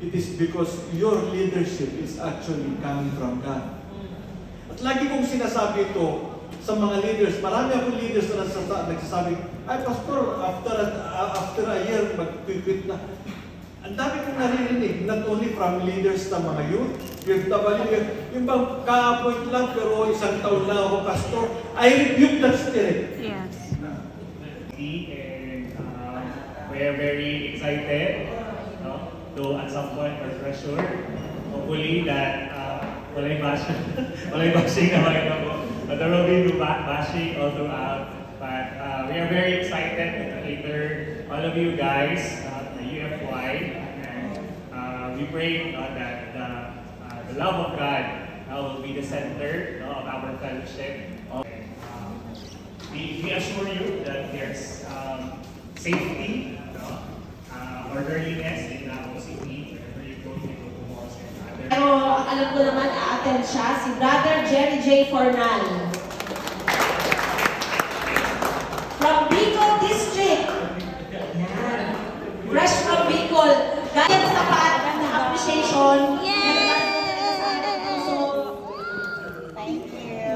it is because your leadership is actually coming from God. At lagi kong sinasabi ito sa mga leaders. Marami akong leaders na nagsasabi, ay pastor, after a year, mag-quit na. Ang dami kong naririnig, not only from leaders ng mga youth, yung bang ka-appoint lang, pero isang taon lang ako pastor, I rebuke that spirit. Yes. And we are very excited to at some point or for sure, hopefully that walay bashing naman ako. But there will be bashing all throughout. But we are very excited to cater all of you guys, the UFY, and we pray that the love of God will be the center of our fellowship. We assure you that there's safety, orderliness in Davao City whenever you go to malls and other. Pero alam ko naman, a-attend siya, si Brother Jerry J. Fornal. From Bicol District. Yan. Fresh from Bicol. Ganyan sa paat ng appreciation. Thank you.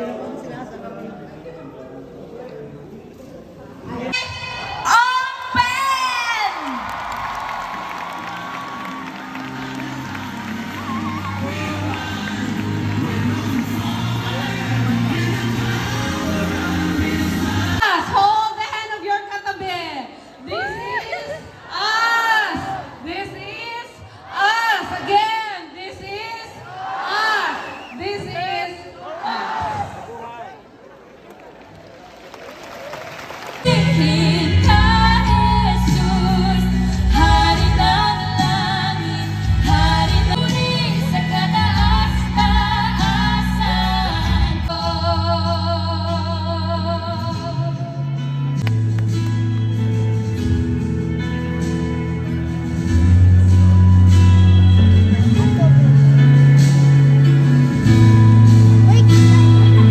Hold the hand of your katabi. This is us. This is us. Again, this is us. This is us. Kita Jesus, Hari ng langit, Hari ng uri sa kataas-taasan ko.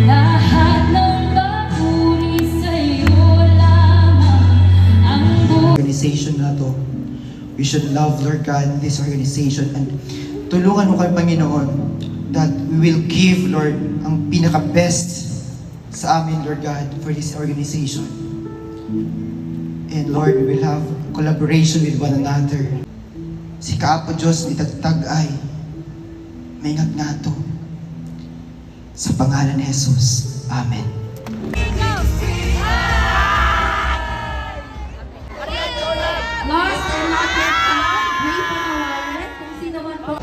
Lahat ng papuri sa'yo lamang ang Organization na to. We should love, Lord God, this organization and tulungan mo kami, Panginoon, that we will give, Lord, ang pinaka-best sa amin, Lord God, for this organization. And Lord, we will have collaboration with one another. Si Kaapo Diyos ni Tagtag-ay maingat nga to. Sa pangalan ni Jesus. Amen. Lost and not yet found. Pray for our kung sino man po.